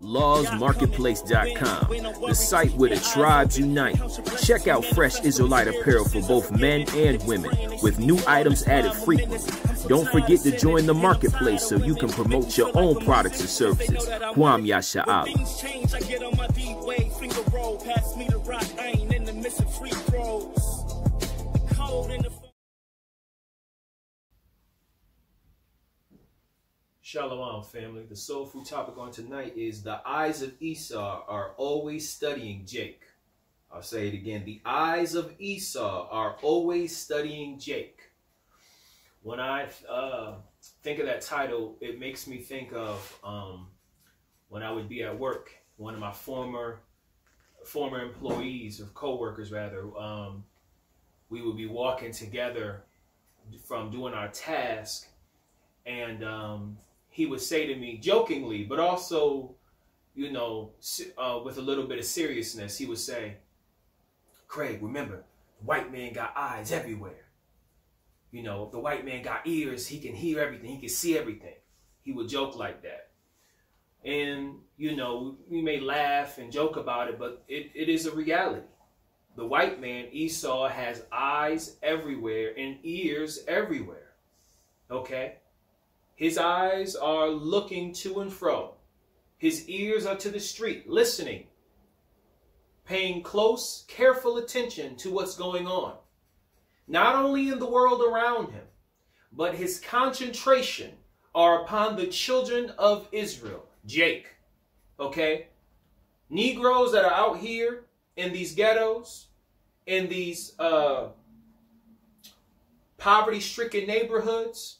LawzMarketplace.com, the site where the tribes unite. Check out fresh Israelite apparel for both men and women, with new items added frequently. Don't forget to join the marketplace so you can promote your own products and services. Kwam Yasha'Allah. Shalom, family. The soul food topic on tonight is the eyes of Esau are always studying Jake. I'll say it again. The eyes of Esau are always studying Jake. When I think of that title, it makes me think of when I would be at work. One of my former employees, or co-workers rather, we would be walking together from doing our task, and he would say to me jokingly, but also, you know, with a little bit of seriousness, he would say, "Craig, remember, the white man got eyes everywhere. You know, if the white man got ears, he can hear everything, he can see everything." He would joke like that. And, you know, we may laugh and joke about it, but it is a reality. The white man, Esau, has eyes everywhere and ears everywhere. Okay? His eyes are looking to and fro. His ears are to the street, listening, paying close, careful attention to what's going on. Not only in the world around him, but his concentration are upon the children of Israel. Jake, okay? Negroes that are out here in these ghettos, in these poverty-stricken neighborhoods,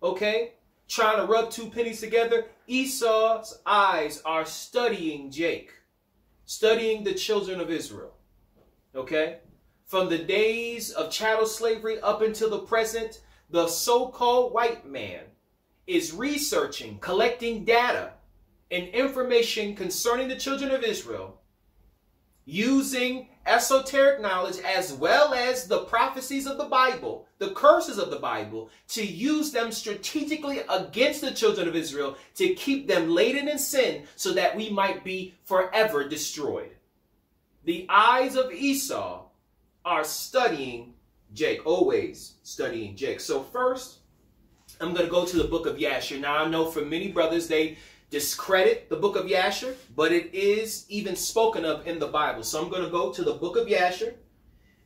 okay, trying to rub two pennies together. Esau's eyes are studying Jake, studying the children of Israel, okay? From the days of chattel slavery up until the present, the so-called white man is researching, collecting data and information concerning the children of Israel, using esoteric knowledge as well as the prophecies of the Bible, the curses of the Bible, to use them strategically against the children of Israel, to keep them laden in sin so that we might be forever destroyed. The eyes of Esau are studying Jake, always studying Jake. So first, I'm going to go to the book of JASHER. Now, I know for many brothers, they discredit the book of JASHER, but it is even spoken of in the Bible. So I'm going to go to the book of JASHER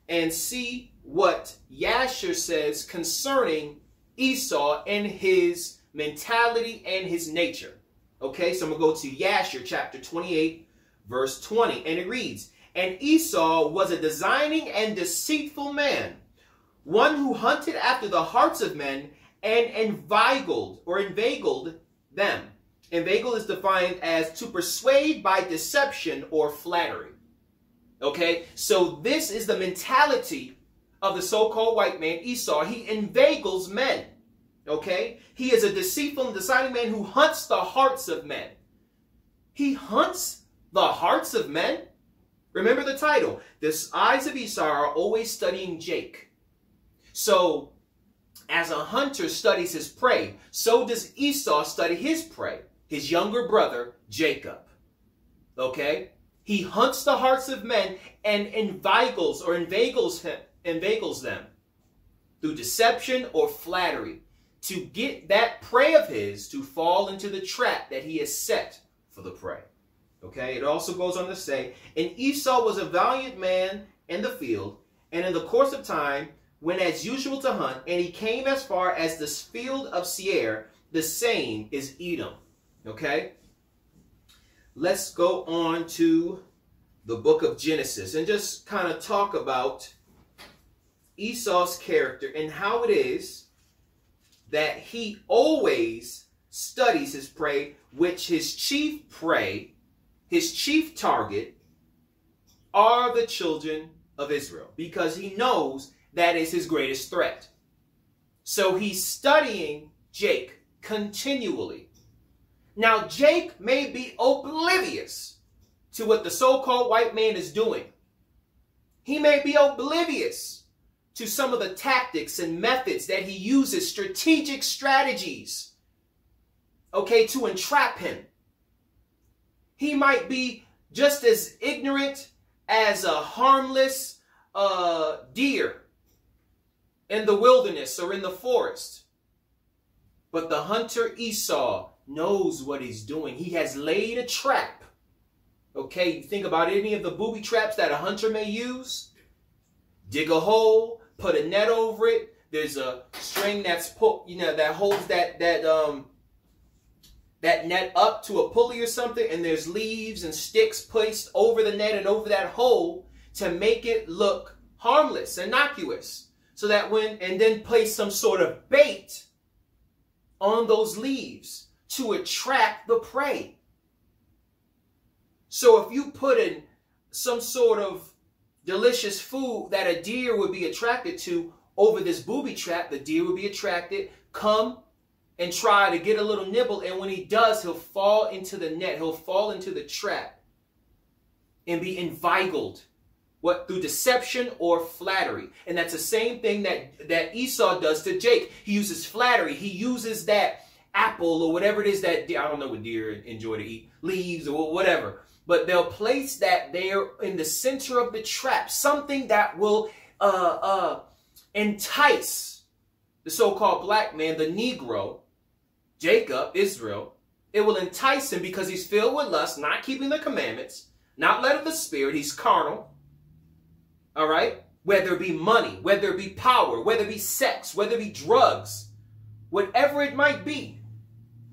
and see what JASHER says concerning Esau and his mentality and his nature. Okay, so I'm going to go to JASHER chapter 28, verse 20, and it reads, "And Esau was a designing and deceitful man, one who hunted after the hearts of men and inveigled them." Inveigle is defined as to persuade by deception or flattery. Okay, so this is the mentality of the so-called white man, Esau. He inveigles men. Okay, he is a deceitful and deciding man who hunts the hearts of men. He hunts the hearts of men? Remember the title. The eyes of Esau are always studying Jake. So, as a hunter studies his prey, so does Esau study his prey, his younger brother, Jacob. Okay? He hunts the hearts of men and inveigles them through deception or flattery to get that prey of his to fall into the trap that he has set for the prey. Okay? It also goes on to say, "And Esau was a valiant man in the field, and in the course of time, went as usual to hunt, and he came as far as the field of Seir, the same is Edom." Okay? Let's go on to the book of Genesis and just kind of talk about Esau's character and how it is that he always studies his prey, which his chief prey, his chief target, are the children of Israel, because he knows that is his greatest threat. So he's studying Jake continually. Now, Jake may be oblivious to what the so-called white man is doing. He may be oblivious to some of the tactics and methods that he uses, strategic strategies, okay, to entrap him, He might be just as ignorant as a harmless deer in the wilderness or in the forest. But the hunter Esau knows what he's doing. He has laid a trap. Okay, you think about any of the booby traps that a hunter may use. Dig a hole, put a net over it. There's a string that's put, that holds that net up to a pulley or something, and there's leaves and sticks placed over the net and over that hole to make it look harmless, innocuous, so that and then place some sort of bait on those leaves to attract the prey. So if you put in some sort of delicious food that a deer would be attracted to over this booby trap, the deer would be attracted, come and try to get a little nibble, and when he does, he'll fall into the net, he'll fall into the trap and be inveigled, through deception or flattery. And that's the same thing that Esau does to Jake. He uses flattery. He uses that apple or whatever it is that, I don't know what deer enjoy to eat, leaves or whatever. But they'll place that there in the center of the trap, something that will entice the so-called black man, the Negro, Jacob, Israel. It will entice him because he's filled with lust, not keeping the commandments, not led of the Spirit. He's carnal. All right? Whether it be money, whether it be power, whether it be sex, whether it be drugs, whatever it might be,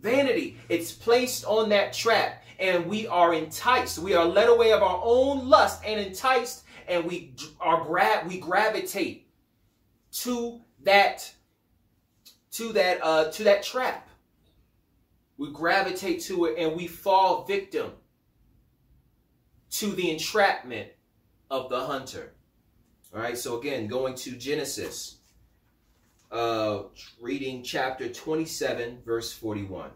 vanity, it's placed on that trap. And we are enticed. We are led away of our own lust and enticed, and we gravitate to that trap. We gravitate to it, and we fall victim to the entrapment of the hunter. All right. So again, going to Genesis, reading chapter 27, verse 41.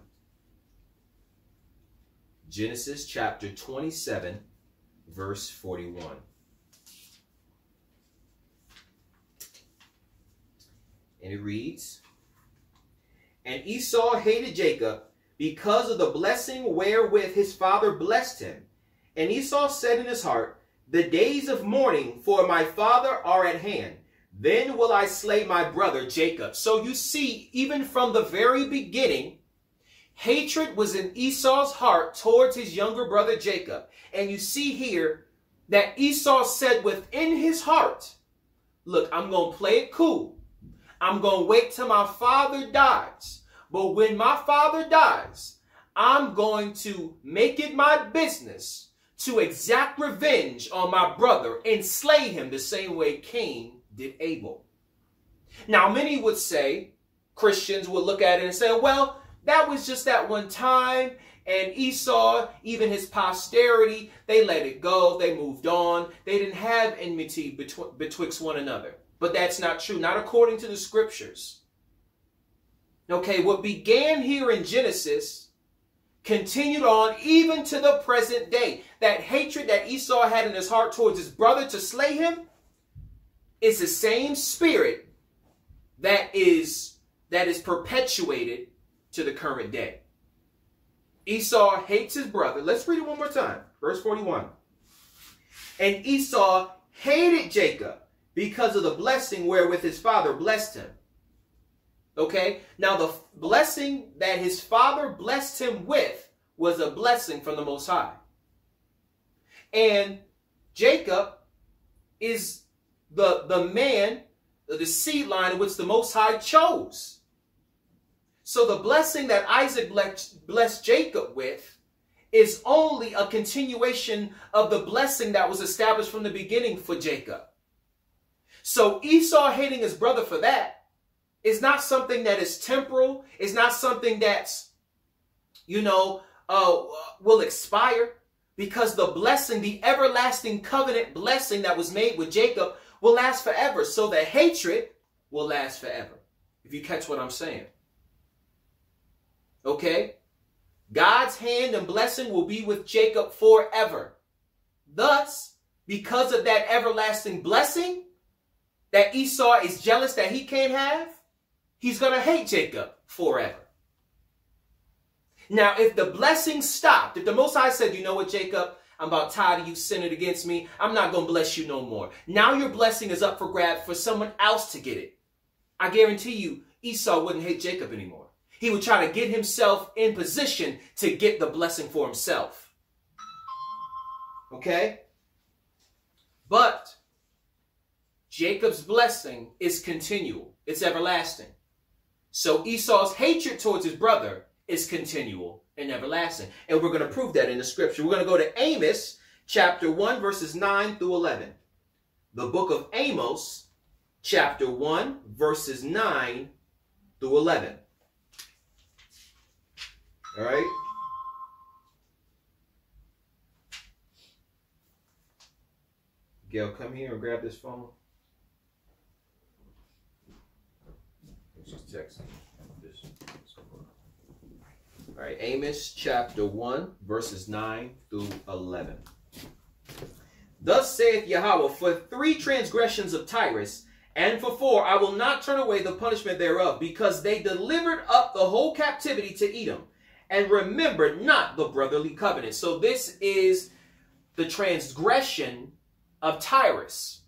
Genesis chapter 27, verse 41. And it reads, "And Esau hated Jacob because of the blessing wherewith his father blessed him. And Esau said in his heart, The days of mourning for my father are at hand. Then will I slay my brother Jacob." So you see, even from the very beginning, hatred was in Esau's heart towards his younger brother Jacob. And you see here that Esau said within his heart, look, I'm going to play it cool. I'm going to wait till my father dies. But when my father dies, I'm going to make it my business to exact revenge on my brother and slay him the same way Cain did Abel. Now, many would say, Christians would look at it and say, well, that was just that one time, and Esau, even his posterity, they let it go. They moved on. They didn't have enmity betwixt one another. But that's not true, not according to the scriptures. Okay, what began here in Genesis continued on even to the present day. That hatred that Esau had in his heart towards his brother to slay him is the same spirit that is perpetuated to the current day. Esau hates his brother. Let's read it one more time. Verse 41. "And Esau hated Jacob because of the blessing wherewith his father blessed him." Okay, now the blessing that his father blessed him with was a blessing from the Most High. And Jacob is the man, the seed line in which the Most High chose. So the blessing that Isaac blessed Jacob with is only a continuation of the blessing that was established from the beginning for Jacob. So Esau hating his brother for that is not something that is temporal. It's not something that's, will expire, because the blessing, the everlasting covenant blessing that was made with Jacob will last forever. So the hatred will last forever, if you catch what I'm saying. Okay? God's hand and blessing will be with Jacob forever. Thus, because of that everlasting blessing that Esau is jealous that he can't have, he's going to hate Jacob forever. Now, if the blessing stopped, if the Most High said, you know what, Jacob, I'm about tired of you sinning against me. I'm not going to bless you no more. Now your blessing is up for grabs for someone else to get it. I guarantee you, Esau wouldn't hate Jacob anymore. He would try to get himself in position to get the blessing for himself. Okay? But Jacob's blessing is continual. It's everlasting. So Esau's hatred towards his brother is continual and everlasting. And we're going to prove that in the scripture. We're going to go to Amos chapter 1 verses 9 through 11. The book of Amos chapter 1 verses 9 through 11. All right. Gail, come here and grab this phone. She's texting. All right, Amos chapter 1, verses 9 through 11. Thus saith Yahweh, for 3 transgressions of Tyrus, and for 4, I will not turn away the punishment thereof, because they delivered up the whole captivity to Edom, and remembered not the brotherly covenant. So this is the transgression of Tyrus,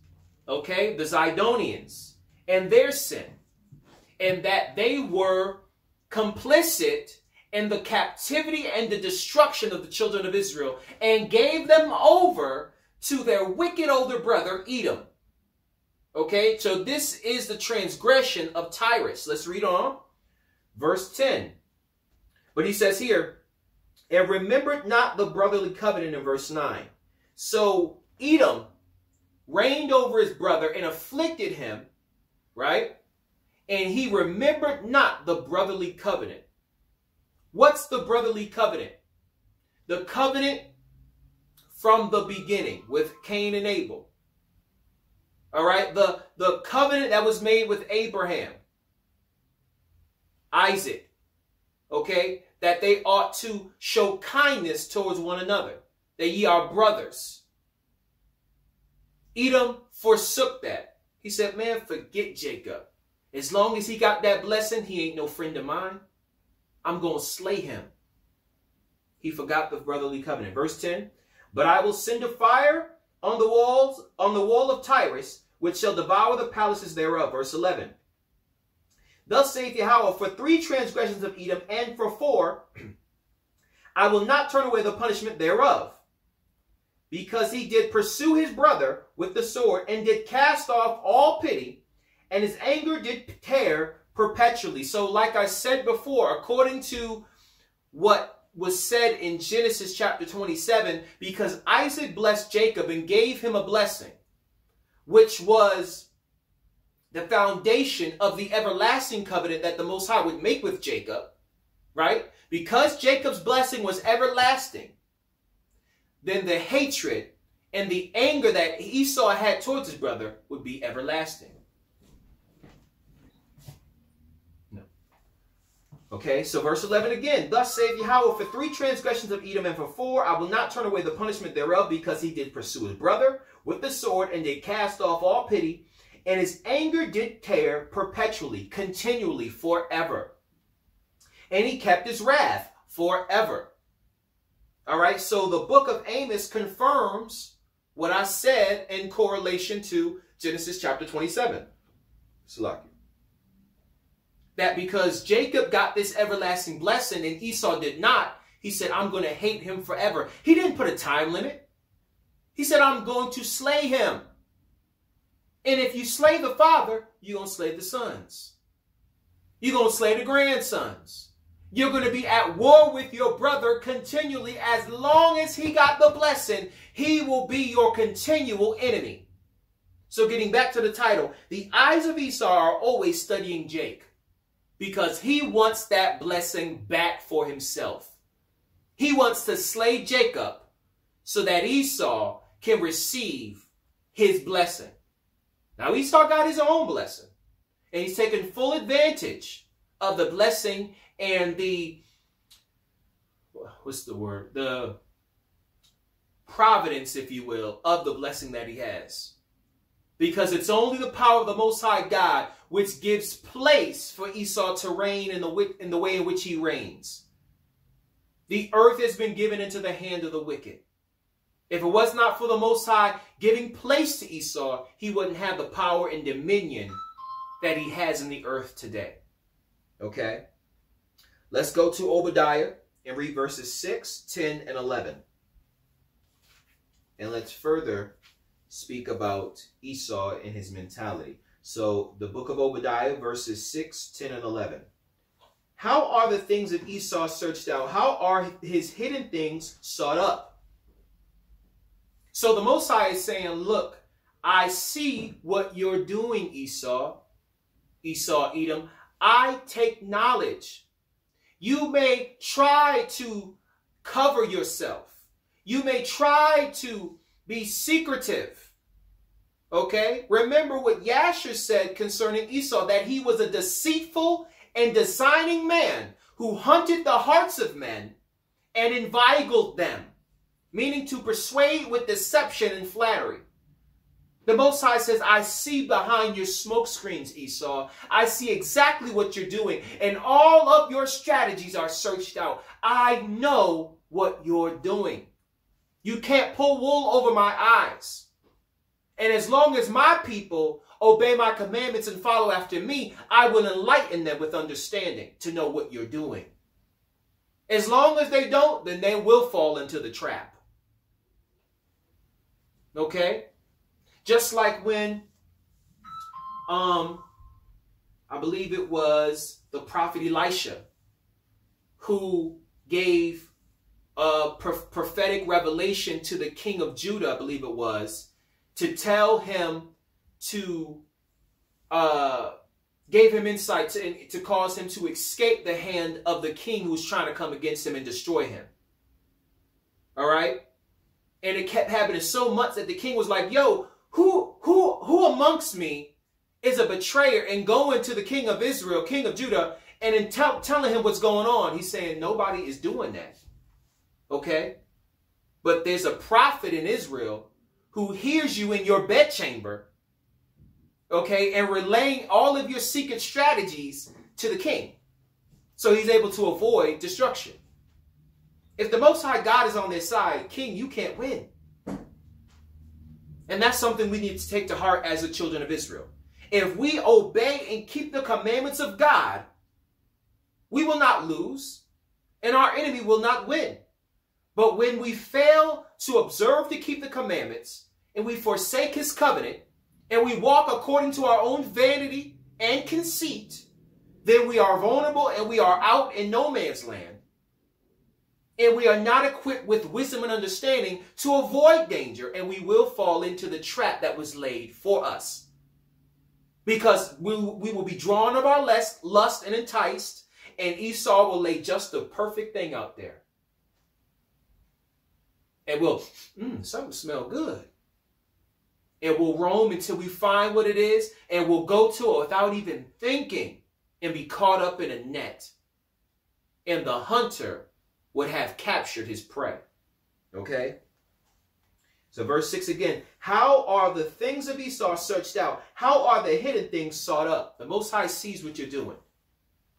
okay, the Zidonians, and their sin, and that they were complicit in the captivity and the destruction of the children of Israel, and gave them over to their wicked older brother, Edom. Okay, so this is the transgression of Tyrus. Let's read on. Verse 10. But he says here, and remembered not the brotherly covenant in verse 9. So Edom reigned over his brother and afflicted him, right? And he remembered not the brotherly covenant. What's the brotherly covenant? The covenant from the beginning with Cain and Abel. All right, the covenant that was made with Abraham, Isaac, okay, that they ought to show kindness towards one another, that ye are brothers. Edom forsook that. He said, man, forget Jacob. As long as he got that blessing, he ain't no friend of mine. I'm going to slay him. He forgot the brotherly covenant. Verse 10, but I will send a fire on the wall of Tyrus, which shall devour the palaces thereof. Verse 11. Thus saith Yahweh, for 3 transgressions of Edom, and for 4, I will not turn away the punishment thereof, because he did pursue his brother with the sword, and did cast off all pity, and his anger did tear perpetually. So like I said before, according to what was said in Genesis chapter 27, because Isaac blessed Jacob and gave him a blessing, which was the foundation of the everlasting covenant that the Most High would make with Jacob, right? Because Jacob's blessing was everlasting, then the hatred and the anger that Esau had towards his brother would be everlasting. No. Okay, so verse 11 again. Thus saith Yahweh, for 3 transgressions of Edom, and for 4, I will not turn away the punishment thereof, because he did pursue his brother with the sword, and did cast off all pity, and his anger did tear perpetually, continually, forever. And he kept his wrath forever. All right, so the book of Amos confirms what I said in correlation to Genesis chapter 27. Salaki. That because Jacob got this everlasting blessing and Esau did not, he said, I'm going to hate him forever. He didn't put a time limit. He said, I'm going to slay him. And if you slay the father, you're going to slay the sons. You're going to slay the grandsons. You're going to be at war with your brother continually. As long as he got the blessing, he will be your continual enemy. So getting back to the title, the eyes of Esau are always studying Jake, because he wants that blessing back for himself. He wants to slay Jacob so that Esau can receive his blessing. Now Esau got his own blessing, and he's taking full advantage of the blessing and the, what's the word? The providence, if you will, of the blessing that he has. Because it's only the power of the Most High God which gives place for Esau to reign in the way in which he reigns. The earth has been given into the hand of the wicked. If it was not for the Most High giving place to Esau, he wouldn't have the power and dominion that he has in the earth today. Okay? Let's go to Obadiah and read verses 6, 10, and 11. And let's further speak about Esau and his mentality. So the book of Obadiah, verses 6, 10, and 11. How are the things of Esau searched out? How are his hidden things sought up? So the Most High is saying, look, I see what you're doing, Esau, Edom. I take knowledge. You may try to cover yourself. You may try to be secretive. Okay? Remember what JASHER said concerning Esau, that he was a deceitful and designing man who hunted the hearts of men and inveigled them, meaning to persuade with deception and flattery. The Most High says, I see behind your smoke screens, Esau. I see exactly what you're doing, and all of your strategies are searched out. I know what you're doing. You can't pull wool over my eyes. And as long as my people obey my commandments and follow after me, I will enlighten them with understanding to know what you're doing. As long as they don't, then they will fall into the trap. Okay? Just like when, I believe it was the prophet Elisha who gave a prophetic revelation to the king of Judah, I believe it was, to tell him to, gave him insight to cause him to escape the hand of the king who was trying to come against him and destroy him. All right? And it kept happening so much that the king was like, yo, who amongst me is a betrayer, and going to the king of Israel, king of Judah, and then telling him what's going on? He's saying nobody is doing that. Okay? But there's a prophet in Israel who hears you in your bedchamber, okay, and relaying all of your secret strategies to the king. So he's able to avoid destruction. If the Most High God is on their side, king, you can't win. And that's something we need to take to heart as the children of Israel. If we obey and keep the commandments of God, we will not lose, and our enemy will not win. But when we fail to observe to keep the commandments, and we forsake his covenant, and we walk according to our own vanity and conceit, then we are vulnerable and we are out in no man's land. And we are not equipped with wisdom and understanding to avoid danger, and we will fall into the trap that was laid for us. Because we will be drawn of our lust and enticed, and Esau will lay just the perfect thing out there. And we'll, something smells good. And we'll roam until we find what it is, and we'll go to it without even thinking and be caught up in a net. And the hunter would have captured his prey. Okay? So verse 6 again. How are the things of Esau searched out? How are the hidden things sought up? The Most High sees what you're doing.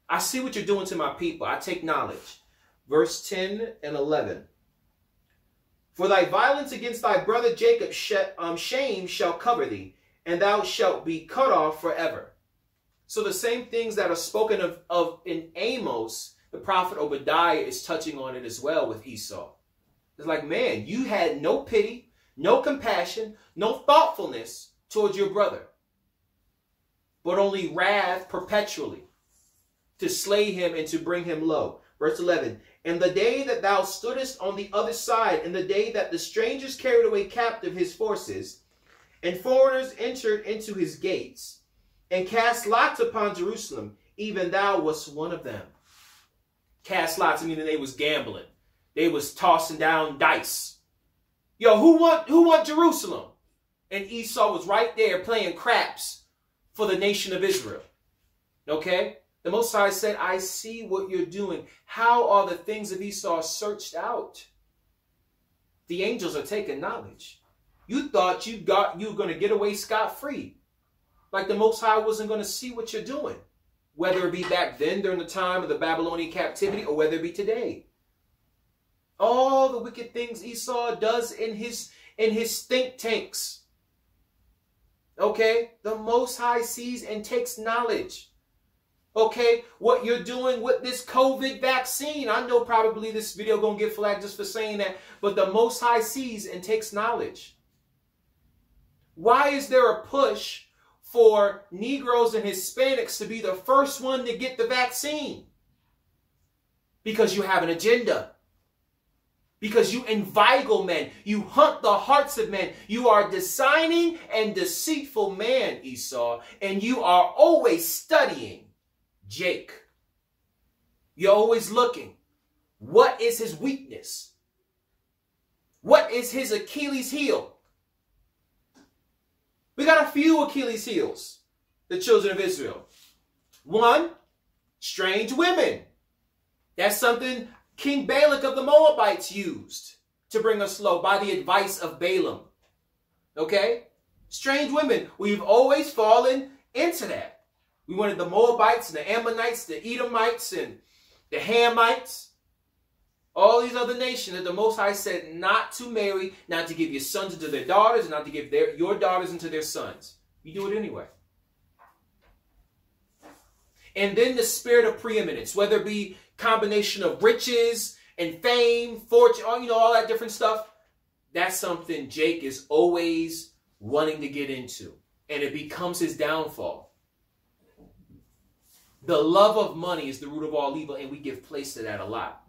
I see what you're doing to my people. I take knowledge. Verse 10 and 11. For thy violence against thy brother Jacob, shame shall cover thee, and thou shalt be cut off forever. So the same things that are spoken of in Amos, the prophet Obadiah is touching on it as well with Esau. It's like, man, you had no pity, no compassion, no thoughtfulness towards your brother, but only wrath perpetually to slay him and to bring him low. Verse 11, and the day that thou stoodest on the other side, and the day that the strangers carried away captive his forces, and foreigners entered into his gates, and cast lots upon Jerusalem, even thou wast one of them. Cast lots, meaning they was gambling. They was tossing down dice. Yo, who want Jerusalem? And Esau was right there playing craps for the nation of Israel. Okay? The Most High said, I see what you're doing. How are the things of Esau searched out? The angels are taking knowledge. You thought you were going to get away scot-free. Like the Most High wasn't going to see what you're doing. Whether it be back then during the time of the Babylonian captivity, or whether it be today. All the wicked things Esau does in his think tanks. Okay? The Most High sees and takes knowledge. Okay? What you're doing with this COVID vaccine. I know probably this video gonna get flagged just for saying that, but the Most High sees and takes knowledge. Why is there a push for Negroes and Hispanics to be the first one to get the vaccine? Because you have an agenda. Because you inveigle men. You hunt the hearts of men. You are a designing and deceitful man, Esau. And you are always studying Jake. You're always looking. What is his weakness? What is his Achilles heel? We got a few Achilles heels, the children of Israel. One, strange women. That's something King Balak of the Moabites used to bring us low by the advice of Balaam. Okay? Strange women. We've always fallen into that. We wanted the Moabites and the Ammonites, the Edomites and the Hamites. All these other nations that the Most High said not to marry, not to give your sons into their daughters, and not to give your daughters into their sons. You do it anyway. And then the spirit of preeminence, whether it be combination of riches and fame, fortune, all that different stuff. That's something Jake is always wanting to get into. And it becomes his downfall. The love of money is the root of all evil, and we give place to that a lot.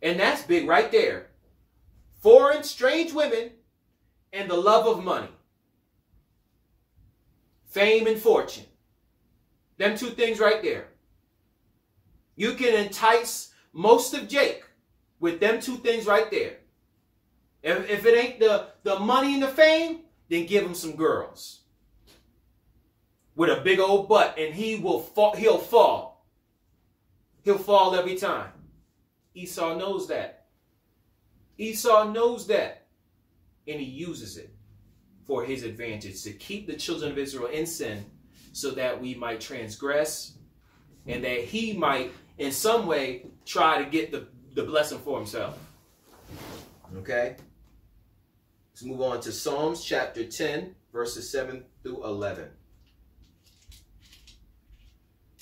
And that's big right there. Foreign, strange women and the love of money. Fame and fortune. Them two things right there. You can entice most of Jake with them two things right there. If it ain't the money and the fame, then give him some girls. With a big old butt, and he'll fall. He'll fall every time. Esau knows that. Esau knows that. And he uses it for his advantage to keep the children of Israel in sin so that we might transgress and that he might in some way try to get the blessing for himself. Okay? Let's move on to Psalms chapter 10, verses 7 through 11.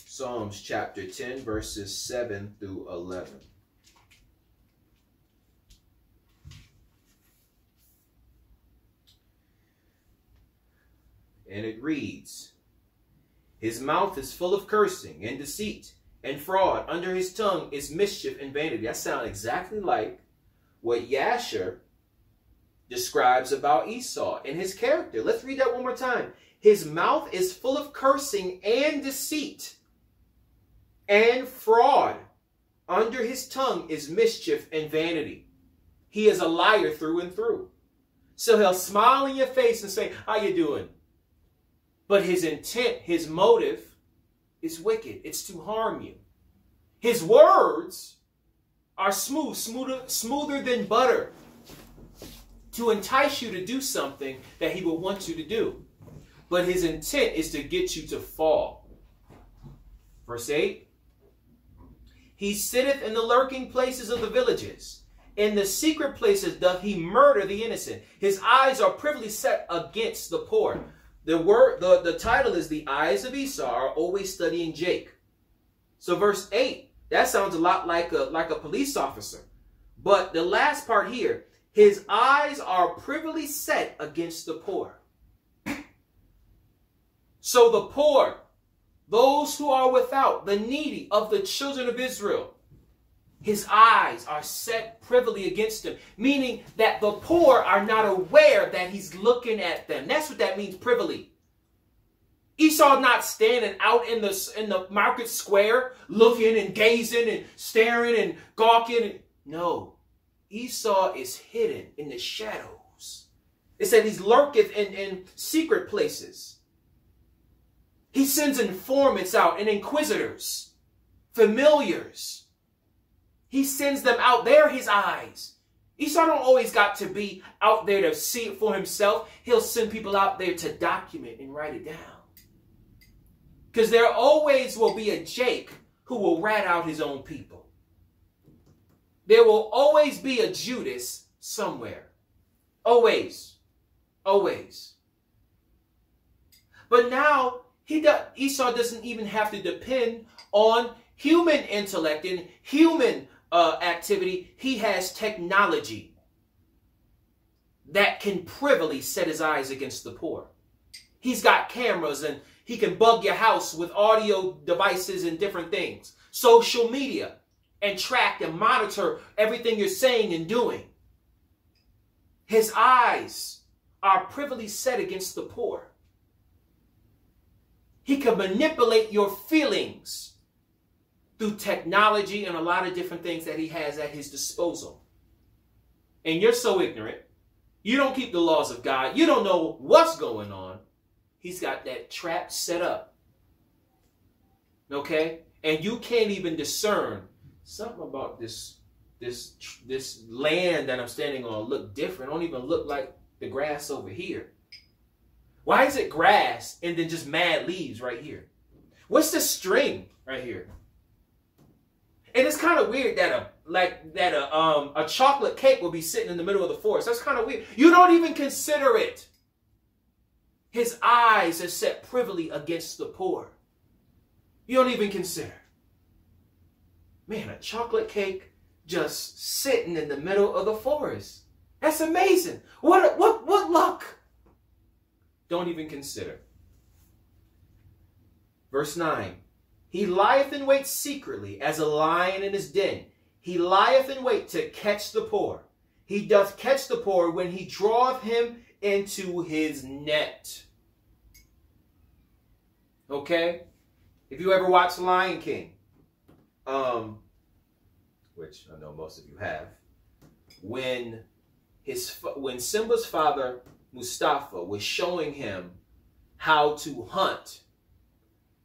Psalms chapter 10, verses 7 through 11. And it reads, his mouth is full of cursing and deceit and fraud. Under his tongue is mischief and vanity. That sounds exactly like what JASHER describes about Esau and his character. Let's read that one more time. His mouth is full of cursing and deceit and fraud. Under his tongue is mischief and vanity. He is a liar through and through. So he'll smile in your face and say, how you doing? But his intent, his motive is wicked. It's to harm you. His words are smoother than butter to entice you to do something that he will want you to do. But his intent is to get you to fall. Verse 8. He sitteth in the lurking places of the villages. In the secret places doth he murder the innocent. His eyes are privily set against the poor. The title is the eyes of Esau are always studying Jake. So verse 8, that sounds a lot like a police officer. But the last part here, his eyes are privily set against the poor. So the poor, those who are without, the needy of the children of Israel, his eyes are set privily against him, meaning that the poor are not aware that he's looking at them. That's what that means, privily. Esau not standing out in the market square, looking and gazing and staring and gawking. No, Esau is hidden in the shadows. It said he's lurketh in secret places. He sends informants out and inquisitors, familiars. He sends them out. They're his eyes. Esau don't always got to be out there to see it for himself. He'll send people out there to document and write it down. Because there always will be a Jake who will rat out his own people. There will always be a Judas somewhere. Always. Always. But now Esau doesn't even have to depend on human intellect and human activity. He has technology that can privily set his eyes against the poor. He's got cameras and he can bug your house with audio devices and different things. Social media, and track and monitor everything you're saying and doing. His eyes are privily set against the poor. He can manipulate your feelings through technology and a lot of different things that he has at his disposal. And you're so ignorant. You don't keep the laws of God. You don't know what's going on. He's got that trap set up. Okay? And you can't even discern something about this land that I'm standing on look different. Don't even look like the grass over here. Why is it grass and then just mad leaves right here? What's the string right here? And it's kind of weird that a chocolate cake will be sitting in the middle of the forest. That's kind of weird. You don't even consider it. His eyes are set privily against the poor. You don't even consider. Man, a chocolate cake just sitting in the middle of the forest. That's amazing. What luck? Don't even consider. Verse 9. He lieth in wait secretly as a lion in his den. He lieth in wait to catch the poor. He doth catch the poor when he draweth him into his net. Okay? If you ever watched Lion King, which I know most of you have, when Simba's father Mustafa was showing him how to hunt,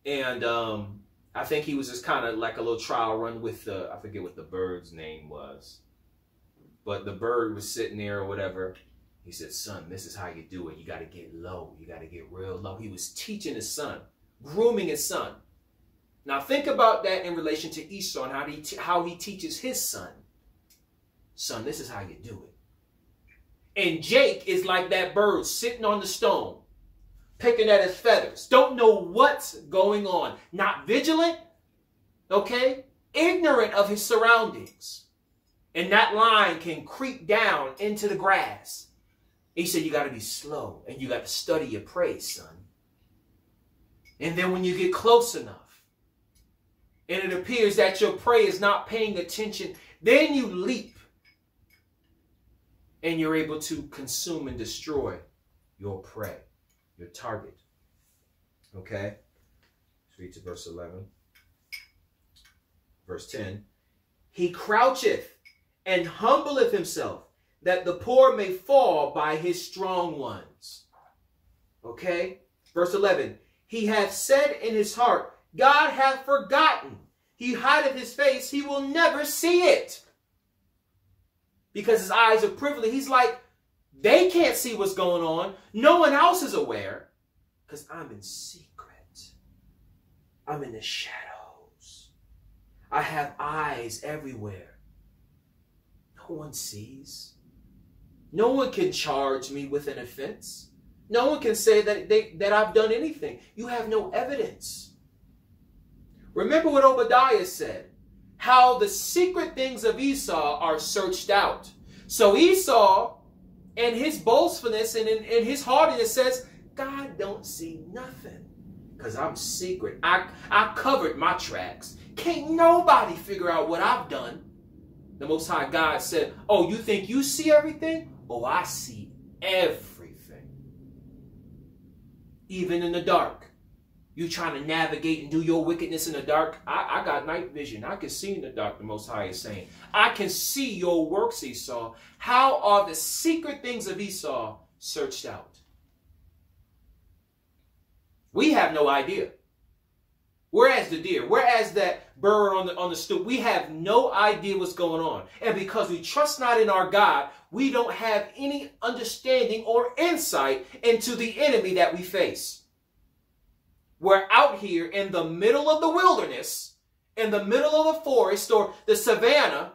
and I think he was just kind of like a little trial run with I forget what the bird's name was, but the bird was sitting there or whatever. He said, "Son, this is how you do it. You got to get low. You got to get real low." He was teaching his son, grooming his son. Now think about that in relation to Esau and how he teaches his son. Son, this is how you do it. And Jake is like that bird sitting on the stone, picking at his feathers. Don't know what's going on. Not vigilant, okay? Ignorant of his surroundings. And that lion can creep down into the grass. He said, you got to be slow and you got to study your prey, son. And then when you get close enough, and it appears that your prey is not paying attention, then you leap. And you're able to consume and destroy your prey, your target. Okay? Let's read to verse 11. Verse 10. He croucheth and humbleth himself, that the poor may fall by his strong ones. Okay? Verse 11. He hath said in his heart, God hath forgotten. He hideth his face. He will never see it. Because his eyes are privily. He's like, they can't see what's going on. No one else is aware. Because I'm in secret. I'm in the shadows. I have eyes everywhere. No one sees. No one can charge me with an offense. No one can say that I've done anything. You have no evidence. Remember what Obadiah said. How the secret things of Esau are searched out. So Esau, in his boastfulness and in his haughtiness, says, God don't see nothing. Because I'm secret. I covered my tracks. Can't nobody figure out what I've done. The Most High God said, oh, you think you see everything? Oh, I see everything. Even in the dark. You trying to navigate and do your wickedness in the dark? I got night vision. I can see in the dark, the Most High is saying. I can see your works, Esau. How are the secret things of Esau searched out? We have no idea. Whereas the deer, whereas that bird on the stoop, we have no idea what's going on. And because we trust not in our God, we don't have any understanding or insight into the enemy that we face. We're out here in the middle of the wilderness, in the middle of the forest or the savannah,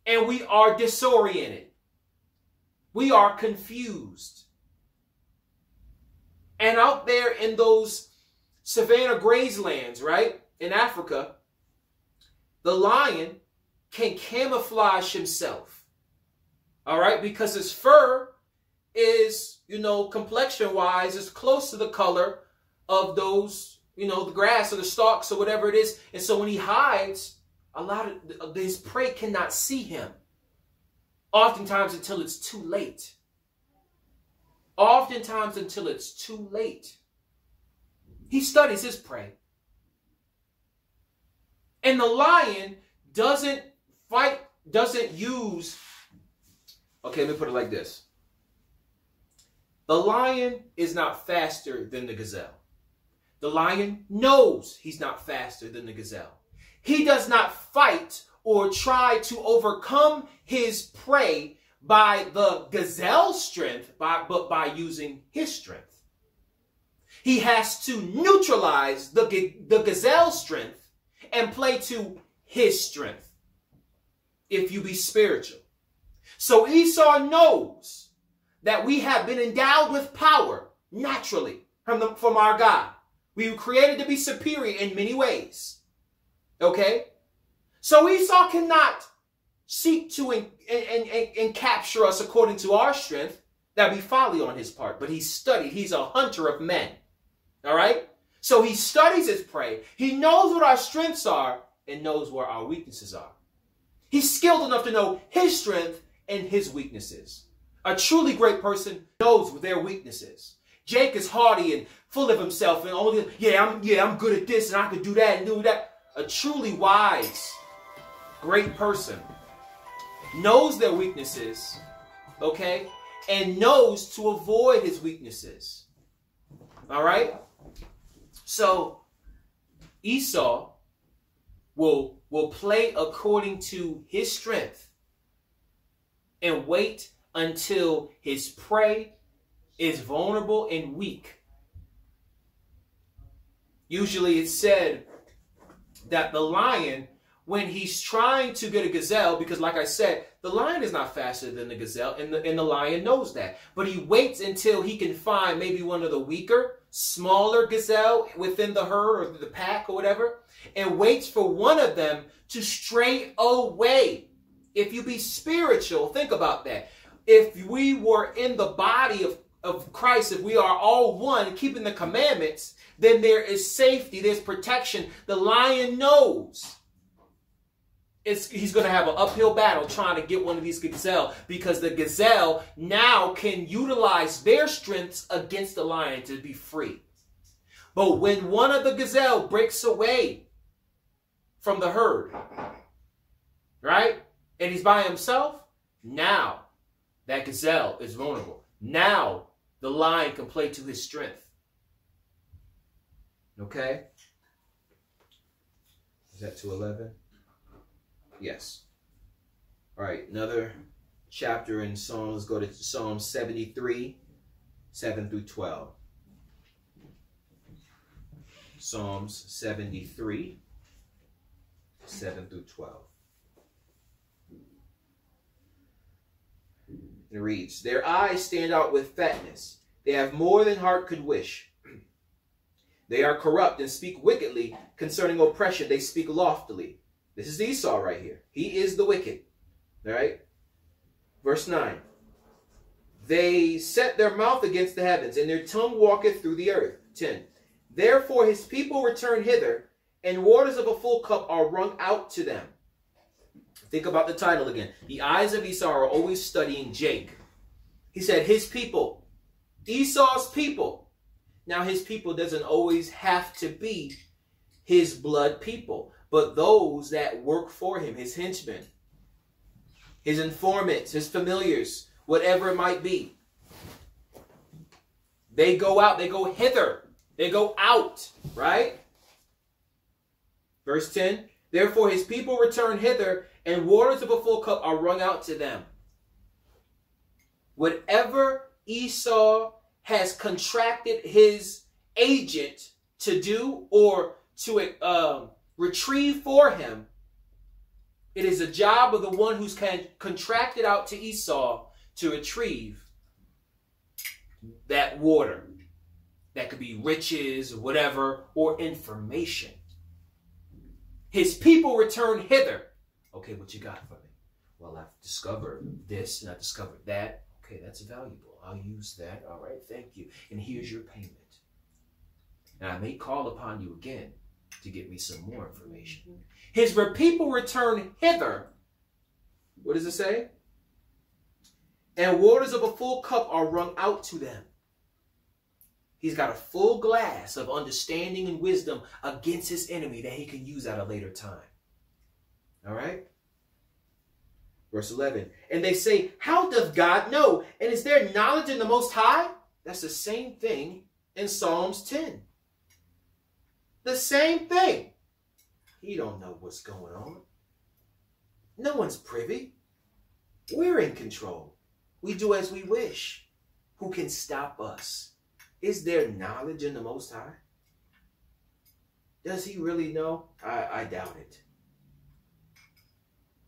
and we are disoriented. We are confused. And out there in those savanna grazelands, right, in Africa, the lion can camouflage himself, all right, because his fur is, you know, complexion-wise, is close to the color of those, you know, the grass or the stalks or whatever it is. And so when he hides, a lot of his prey cannot see him, oftentimes until it's too late. Oftentimes until it's too late. He studies his prey. And the lion doesn't fight, doesn't use, okay, let me put it like this. The lion is not faster than the gazelle. The lion knows he's not faster than the gazelle. He does not fight or try to overcome his prey by the gazelle's strength, but by using his strength. He has to neutralize the gazelle's strength and play to his strength, if you be spiritual. So Esau knows that we have been endowed with power naturally from our God. We were created to be superior in many ways. Okay? So Esau cannot seek to and capture us according to our strength. That'd be folly on his part. But he's studied. He's a hunter of men. All right? So he studies his prey. He knows what our strengths are and knows where our weaknesses are. He's skilled enough to know his strength and his weaknesses. A truly great person knows their weaknesses. Jake is haughty and full of himself and all this. I'm good at this and I can do that and do that. A truly wise, great person knows their weaknesses, okay, and knows to avoid his weaknesses. All right? So Esau will play according to his strength and wait until his prey is vulnerable and weak. Usually it's said that the lion, when he's trying to get a gazelle, because like I said, the lion is not faster than the gazelle, and the lion knows that. But he waits until he can find maybe one of the weaker, smaller gazelle within the herd or the pack or whatever, and waits for one of them to stray away. If you be spiritual, think about that. If we were in the body of Christ, if we are all one, keeping the commandments, then there is safety, there's protection. The lion knows he's going to have an uphill battle trying to get one of these gazelle, because the gazelle now can utilize their strengths against the lion to be free. But when one of the gazelle breaks away from the herd, right, and he's by himself, now that gazelle is vulnerable. Now the lion can play to his strength. Okay? Is that to 11? Yes. All right, another chapter in Psalms. Let's go to Psalm 73, 7 through 12. Psalms 73, 7 through 12. It reads, "Their eyes stand out with fatness. They have more than heart could wish. They are corrupt and speak wickedly concerning oppression. They speak loftily." This is Esau right here. He is the wicked. All right? Verse 9. "They set their mouth against the heavens, and their tongue walketh through the earth." 10. "Therefore his people return hither, and waters of a full cup are wrung out to them." Think about the title again. The eyes of Esau are always studying Jake. He said his people, Esau's people. Now his people doesn't always have to be his blood people, but those that work for him, his henchmen, his informants, his familiars, whatever it might be. They go out, they go hither, they go out, right? Verse 10, "Therefore his people return hither, and waters of a full cup are wrung out to them." Whatever Esau has contracted his agent to do or to retrieve for him, It is a job of the one who's contracted out to Esau to retrieve that water. That could be riches or whatever, or information. His people return hither. Okay, what you got for me? Well, I've discovered this and I discovered that. Okay, that's valuable. I'll use that. All right, thank you. And here's your payment. And I may call upon you again to get me some more information. His people return hither. What does it say? And waters of a full cup are wrung out to them. He's got a full glass of understanding and wisdom against his enemy that he can use at a later time. All right? Verse 11. And they say, how doth God know? And is there knowledge in the Most High? That's the same thing in Psalms 10. The same thing. He don't know what's going on. No one's privy. We're in control. We do as we wish. Who can stop us? Is there knowledge in the Most High? Does he really know? I doubt it.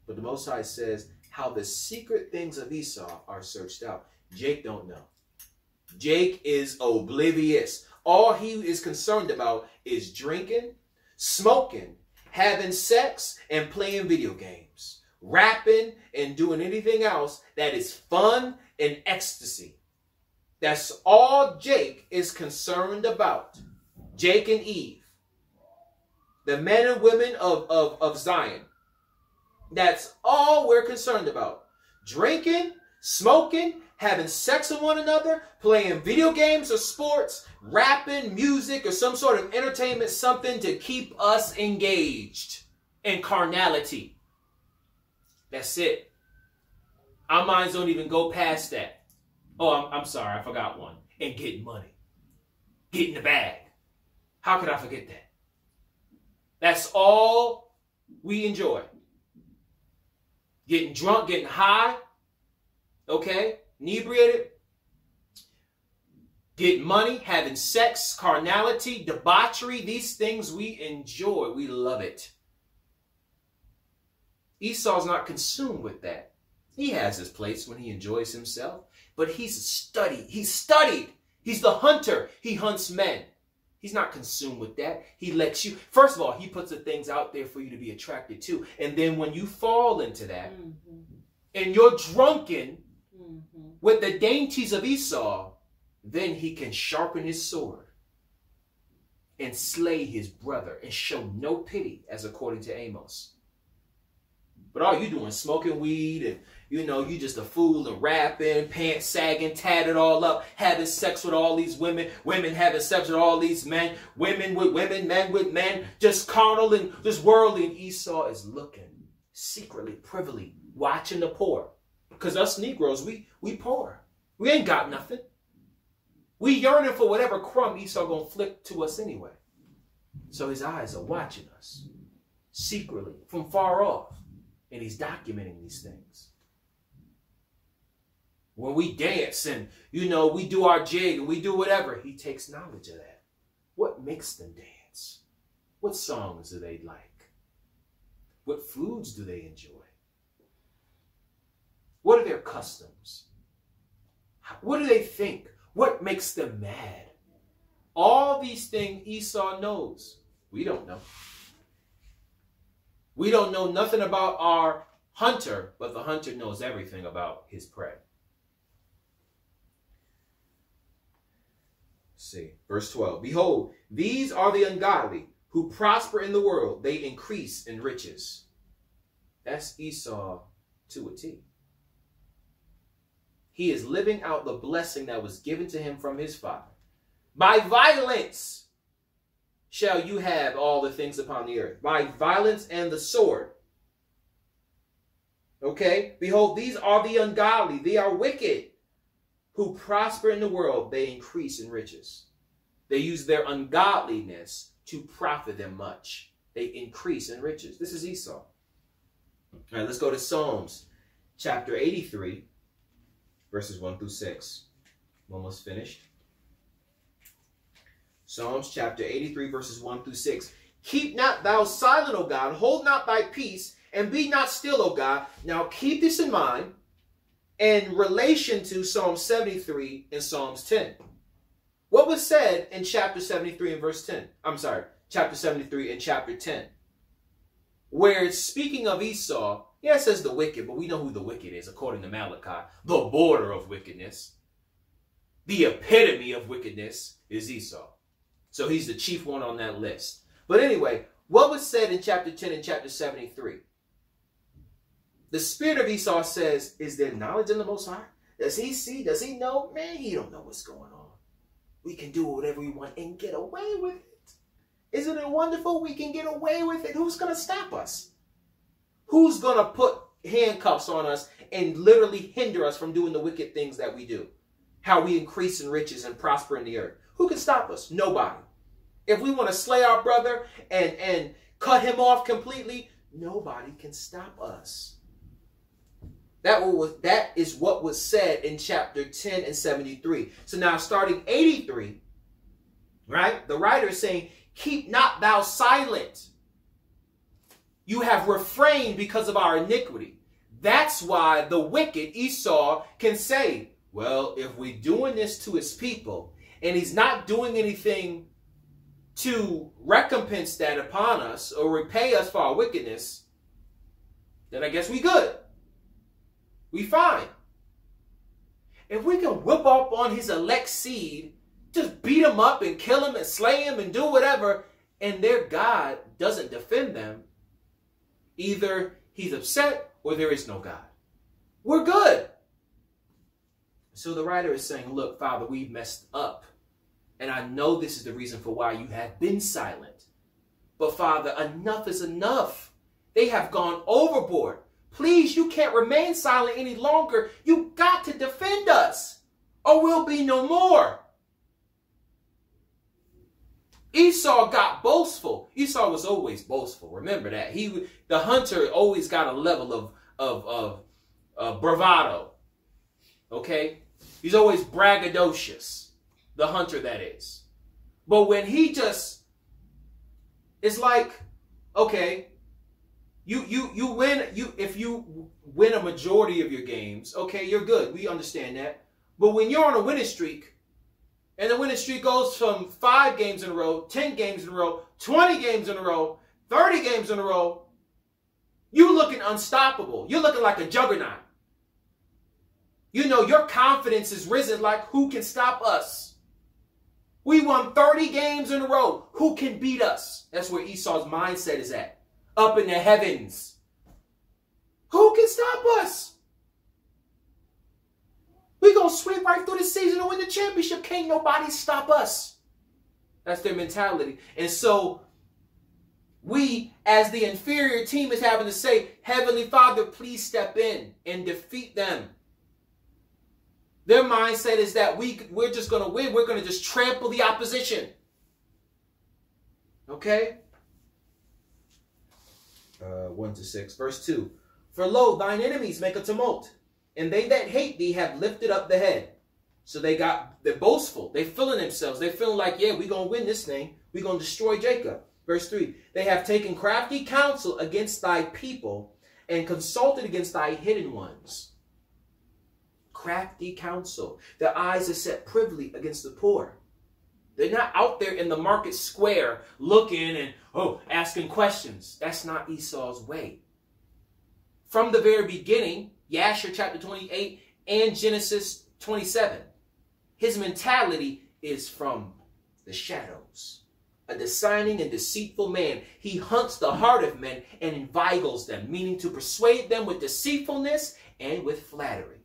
But the Most High says how the secret things of Esau are searched out. Jake don't know. Jake is oblivious. All he is concerned about is drinking, smoking, having sex, and playing video games. Rapping and doing anything else that is fun and ecstasy. That's all Jake is concerned about. Jake and Eve. The men and women of Zion. That's all we're concerned about. Drinking, smoking, having sex with one another, playing video games or sports, rapping, music, or some sort of entertainment, something to keep us engaged in carnality. That's it. Our minds don't even go past that. Oh, I'm sorry, I forgot one. And getting money. Getting the bag. How could I forget that? That's all we enjoy. Getting drunk, getting high. Okay? Inebriated. Getting money, having sex, carnality, debauchery. These things we enjoy. We love it. Esau's not consumed with that. He has his place when he enjoys himself. But he's studied. He's the hunter. He hunts men. He's not consumed with that. He lets you. First of all, he puts the things out there for you to be attracted to. And then when you fall into that, and you're drunken with the dainties of Esau, then he can sharpen his sword and slay his brother and show no pity, as according to Amos. But all you doing is smoking weed and, you just a fool and rapping, pants sagging, tatted all up, having sex with all these women, women having sex with all these men, women with women, men with men, just carnal and just worldly. And Esau is looking secretly, privily, watching the poor. Because us Negroes, we poor. We ain't got nothing. We yearning for whatever crumb Esau gonna flick to us anyway. So his eyes are watching us secretly from far off. And he's documenting these things. When we dance and, we do our jig and we do whatever, he takes knowledge of that. What makes them dance? What songs do they like? What foods do they enjoy? What are their customs? What do they think? What makes them mad? All these things Esau knows. We don't know. We don't know nothing about our hunter, but the hunter knows everything about his prey. Let's see, verse 12. Behold, these are the ungodly who prosper in the world. They increase in riches. That's Esau to a T. He is living out the blessing that was given to him from his father. By violence shall you have all the things upon the earth. By violence and the sword. Okay? Behold, these are the ungodly. They are wicked. Who prosper in the world, they increase in riches. They use their ungodliness to profit them much. They increase in riches. This is Esau. All right, let's go to Psalms chapter 83, verses 1 through 6. I'm almost finished. Psalms chapter 83, verses 1 through 6. Keep not thou silent, O God, hold not thy peace, And be not still, O God. Now keep this in mind in relation to Psalm 73 and Psalms 10. What was said in chapter 73 and verse 10? I'm sorry, chapter 73 and chapter 10. Where it's speaking of Esau, yeah, it says the wicked, but we know who the wicked is according to Malachi. The border of wickedness. The epitome of wickedness is Esau. So he's the chief one on that list. But anyway, what was said in chapter 10 and chapter 73? The spirit of Esau says, is there knowledge in the Most High? Does he see? Does he know? Man, he don't know what's going on. We can do whatever we want and get away with it. Isn't it wonderful? We can get away with it. Who's going to stop us? Who's going to put handcuffs on us and literally hinder us from doing the wicked things that we do? How we increase in riches and prosper in the earth. Who can stop us? Nobody. If we want to slay our brother and cut him off completely, nobody can stop us. That is what was said in chapter 10 and 73. So now starting 83, right? The writer is saying, keep not thou silent. You have refrained because of our iniquity. That's why the wicked Esau can say, well, if we're doing this to his people and he's not doing anything to recompense that upon us or repay us for our wickedness, then I guess we good. We fine. If we can whip up on his elect seed, just beat him up and kill him and slay him and do whatever, and their God doesn't defend them, either he's upset or there is no God. We're good. So the writer is saying, look, Father, we've messed up. And I know this is the reason for why you have been silent. But Father, enough is enough. They have gone overboard. Please, you can't remain silent any longer. You got to defend us, or we'll be no more. Esau got boastful. Esau was always boastful. Remember that. The hunter always got a level of bravado. Okay? He's always braggadocious. The hunter, that is. But when he just, it's like, okay, you win, if you win a majority of your games, okay, you're good. We understand that. But when you're on a winning streak, and the winning streak goes from 5 games in a row, 10 games in a row, 20 games in a row, 30 games in a row, you're looking unstoppable. You're looking like a juggernaut. You know, your confidence is risen like, who can stop us? We won 30 games in a row. Who can beat us? That's where Esau's mindset is at. Up in the heavens. Who can stop us? We're going to sweep right through the season and win the championship. Can't nobody stop us. That's their mentality. And so we, as the inferior team, is having to say, Heavenly Father, please step in and defeat them. Their mindset is that we're just going to win. We're going to just trample the opposition. Okay? 1-6. Verse 2. For lo, thine enemies make a tumult, and they that hate thee have lifted up the head. So they're boastful. They're feeling themselves. They're feeling like, yeah, we're going to win this thing. We're going to destroy Jacob. Verse 3. They have taken crafty counsel against thy people and consulted against thy hidden ones. Crafty counsel. Their eyes are set privily against the poor. They're not out there in the market square looking and, asking questions. That's not Esau's way. From the very beginning, JASHER chapter 28 and Genesis 27, his mentality is from the shadows. A designing and deceitful man. He hunts the heart of men and invigilates them, meaning to persuade them with deceitfulness and with flattery.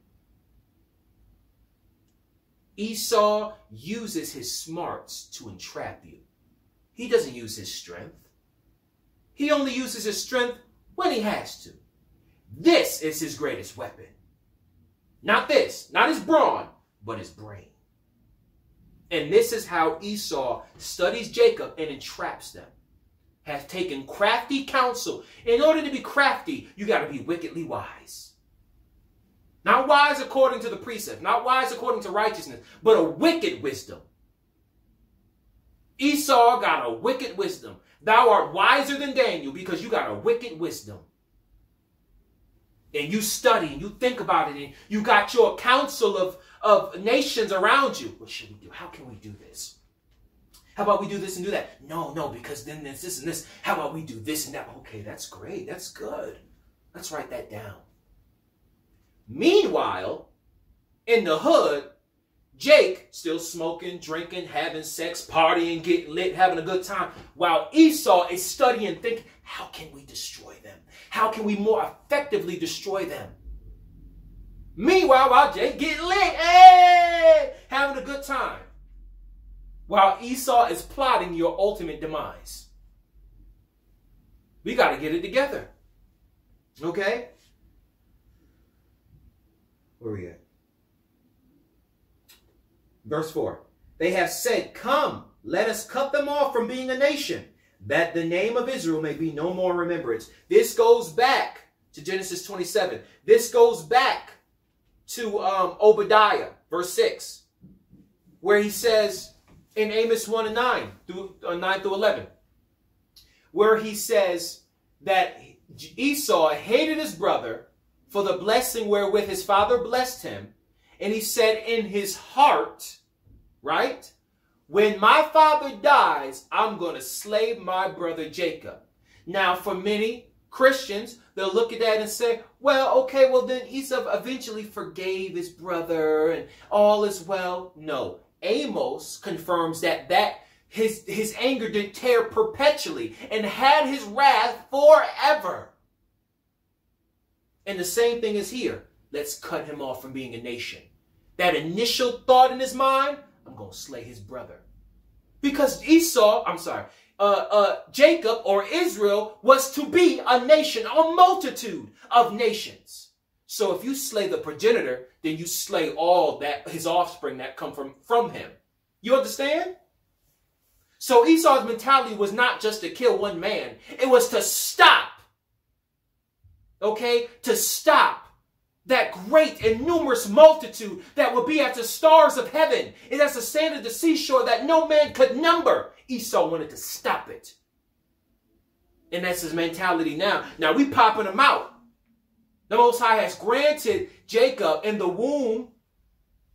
Esau uses his smarts to entrap you. He doesn't use his strength. He only uses his strength when he has to. This is his greatest weapon. Not this, not his brawn, but his brain. And this is how Esau studies Jacob and entraps them. Has taken crafty counsel. In order to be crafty, you got to be wickedly wise. Not wise according to the precept, not wise according to righteousness, but a wicked wisdom. Esau got a wicked wisdom. Thou art wiser than Daniel because you got a wicked wisdom. and you study and you think about it and you got your council of nations around you. What should we do? How can we do this? How about we do this and do that? No, because then there's this and this. How about we do this and that? Okay, that's great. That's good. Let's write that down. Meanwhile, in the hood, Jake still smoking, drinking, having sex, partying, getting lit, having a good time, while Esau is studying, thinking, how can we destroy them? How can we more effectively destroy them? Meanwhile, while Jake getting lit, hey, having a good time, while Esau is plotting your ultimate demise. We got to get it together. Okay? Where are we at? Verse 4. They have said, come, let us cut them off from being a nation, that the name of Israel may be no more remembrance. This goes back to Genesis 27. This goes back to Obadiah, verse 6, where he says in Amos 1 and 9 through 11, where he says that Esau hated his brother for the blessing wherewith his father blessed him. And he said in his heart, right? When my father dies, I'm going to slay my brother Jacob. Now, for many Christians, they'll look at that and say, well, okay, well, then Esau eventually forgave his brother and all is well. No, Amos confirms that his anger did tear perpetually and had his wrath forever. And the same thing is here. Let's cut him off from being a nation. That initial thought in his mind, I'm going to slay his brother. Because Jacob or Israel was to be a nation, a multitude of nations. So if you slay the progenitor, then you slay all that his offspring that come from him. You understand? So Esau's mentality was not just to kill one man. It was to stop. Okay? To stop that great and numerous multitude that would be as the stars of heaven and as the sand of the seashore that no man could number. Esau wanted to stop it. And that's his mentality now. Now we popping them out. The Most High has granted Jacob in the womb,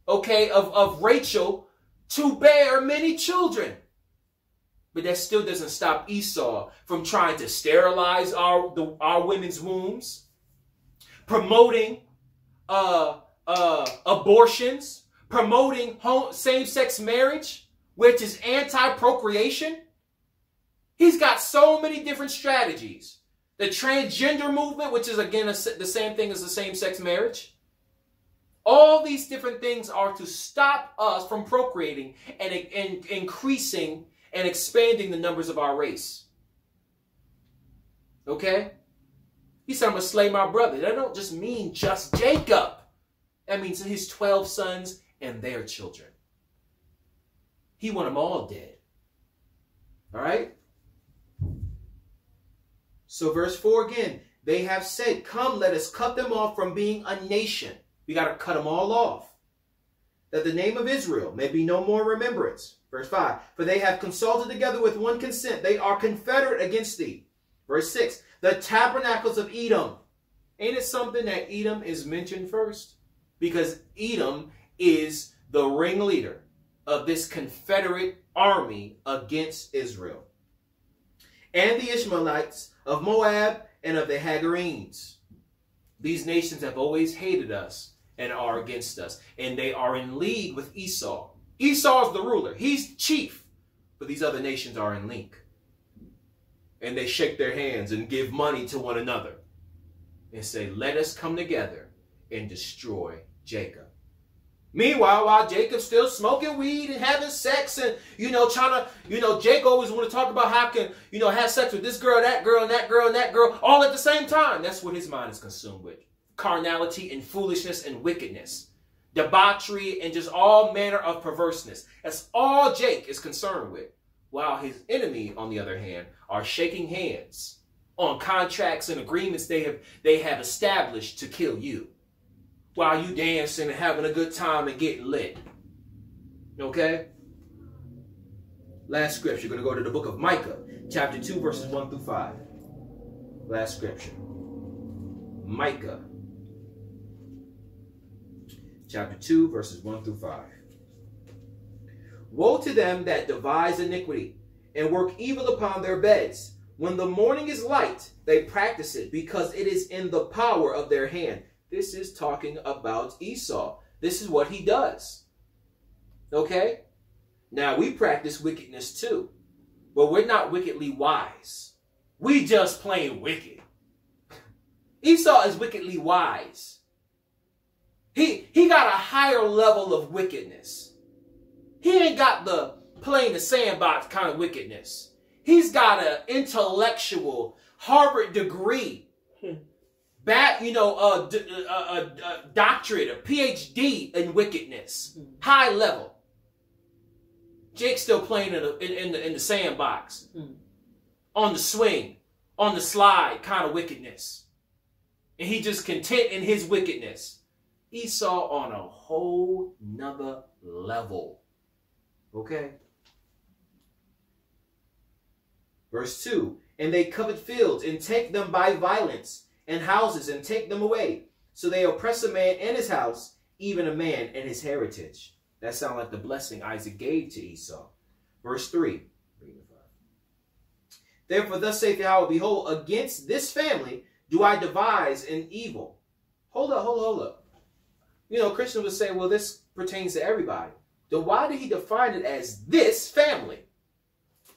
okay, of Rachel to bear many children. But that still doesn't stop Esau from trying to sterilize our women's wombs, promoting abortions, promoting same-sex marriage, which is anti-procreation. He's got so many different strategies. The transgender movement, which is again the same thing as the same-sex marriage. All these different things are to stop us from procreating and increasing and expanding the numbers of our race. Okay? He said, I'm going to slay my brother. That don't just mean just Jacob. That means his 12 sons and their children. He want them all dead. All right? So verse 4 again. They have said, come, let us cut them off from being a nation. We got to cut them all off. That the name of Israel may be no more remembrance. Verse 5. For they have consulted together with one consent. They are confederate against thee. Verse 6. The tabernacles of Edom. Ain't it something that Edom is mentioned first? Because Edom is the ringleader of this confederate army against Israel. And the Ishmaelites of Moab and of the Hagarenes. These nations have always hated us and are against us. And they are in league with Esau. Esau is the ruler. He's chief. But these other nations are in league. And they shake their hands and give money to one another. And say, let us come together and destroy Jacob. Meanwhile, while Jacob's still smoking weed and having sex and, trying to, Jake always want to talk about how can, have sex with this girl, that girl, and that girl, and that girl, all at the same time. That's what his mind is consumed with. Carnality and foolishness and wickedness. Debauchery and just all manner of perverseness. That's all Jake is concerned with. While his enemy, on the other hand, are shaking hands on contracts and agreements they have established to kill you. While you dancing and having a good time and getting lit. Okay? Last scripture. We're going to go to the book of Micah, chapter 2, verses 1 through 5. Last scripture. Micah, chapter 2, verses 1 through 5. Woe to them that devise iniquity and work evil upon their beds. When the morning is light, they practice it, because it is in the power of their hand. This is talking about Esau. This is what he does. Okay? Now, we practice wickedness too, but we're not wickedly wise. We just plain wicked. Esau is wickedly wise. He got a higher level of wickedness. He ain't got the playing the sandbox kind of wickedness. He's got an intellectual Harvard degree, a doctorate, a PhD in wickedness, high level. Jake's still playing in the sandbox, on the swing, on the slide kind of wickedness, and he just content in his wickedness. Esau on a whole nother level. Okay. Verse 2, and they covet fields and take them by violence, and houses and take them away. So they oppress a man and his house, even a man and his heritage. That sounds like the blessing Isaac gave to Esau. Verse 3. Therefore thus saith Yahweh, behold, against this family do I devise an evil. Hold up. You know, Christians would say, well, this pertains to everybody. Then why did he define it as this family?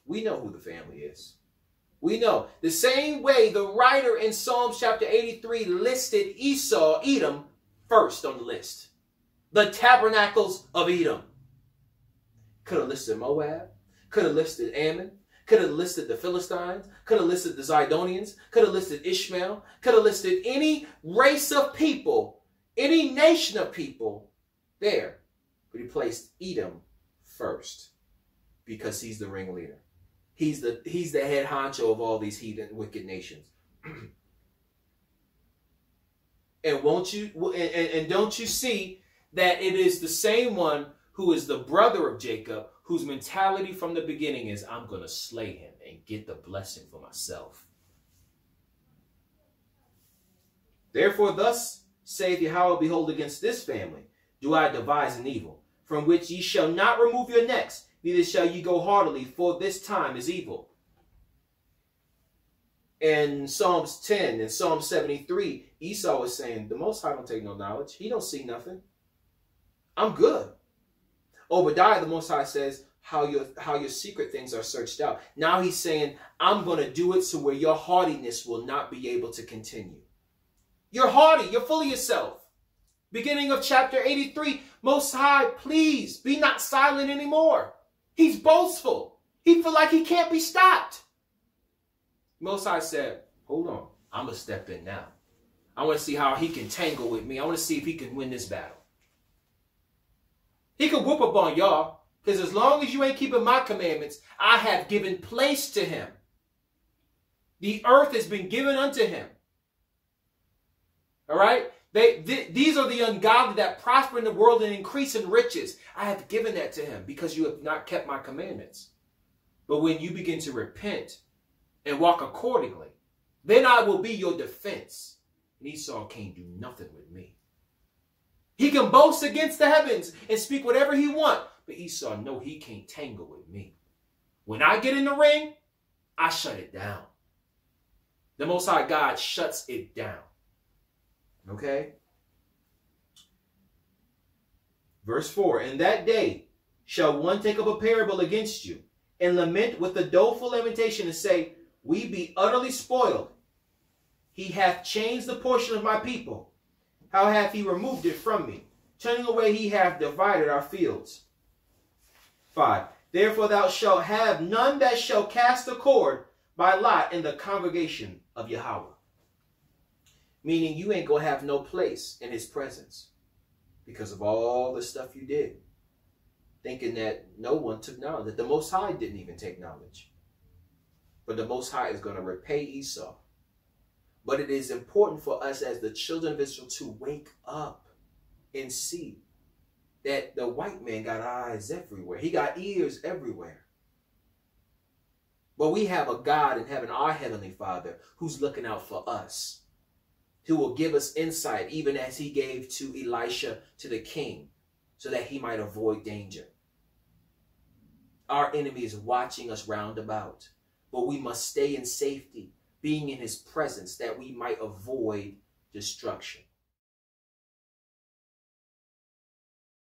We know who the family is. We know. The same way the writer in Psalms chapter 83 listed Esau, Edom, first on the list. The tabernacles of Edom. Could have listed Moab. Could have listed Ammon. Could have listed the Philistines. Could have listed the Zidonians. Could have listed Ishmael. Could have listed any race of people, any nation of people there. But he placed Edom first because he's the ringleader. He's the head honcho of all these heathen, wicked nations. And don't you see that it is the same one who is the brother of Jacob, whose mentality from the beginning is, I'm going to slay him and get the blessing for myself. Therefore, thus saith Yahweh, behold, against this family do I devise an evil, from which ye shall not remove your necks, neither shall ye go heartily, for this time is evil. In Psalms 10 and Psalm 73, Esau was saying, the Most High don't take no knowledge. He don't see nothing. I'm good. Obadiah, the Most High, says how your secret things are searched out. Now he's saying, I'm going to do it so where your haughtiness will not be able to continue. You're haughty. You're full of yourself. Beginning of chapter 83, Most High, please be not silent anymore. He's boastful. He feel like he can't be stopped. Most High said, hold on. I'm going to step in now. I want to see how he can tangle with me. I want to see if he can win this battle. He can whoop up on y'all, because as long as you ain't keeping my commandments, I have given place to him. The earth has been given unto him. All right? These are the ungodly that prosper in the world and increase in riches. I have given that to him because you have not kept my commandments. But when you begin to repent and walk accordingly, then I will be your defense. And Esau can't do nothing with me. He can boast against the heavens and speak whatever he wants. But Esau, no, he can't tangle with me. When I get in the ring, I shut it down. The Most High God shuts it down. Okay? Verse 4, in that day shall one take up a parable against you, and lament with a doleful lamentation, and say, we be utterly spoiled. He hath changed the portion of my people. How hath he removed it from me? Turning away he hath divided our fields. 5, therefore thou shalt have none that shall cast a cord by lot in the congregation of Yahweh. Meaning you ain't going to have no place in his presence because of all the stuff you did. Thinking that no one took knowledge, that the Most High didn't even take knowledge. But the Most High is going to repay Esau. But it is important for us as the children of Israel to wake up and see that the white man got eyes everywhere. He got ears everywhere. But we have a God in heaven, our Heavenly Father, who's looking out for us. who will give us insight, even as he gave to Elisha, to the king, so that he might avoid danger. Our enemy is watching us round about, but we must stay in safety, being in his presence, that we might avoid destruction.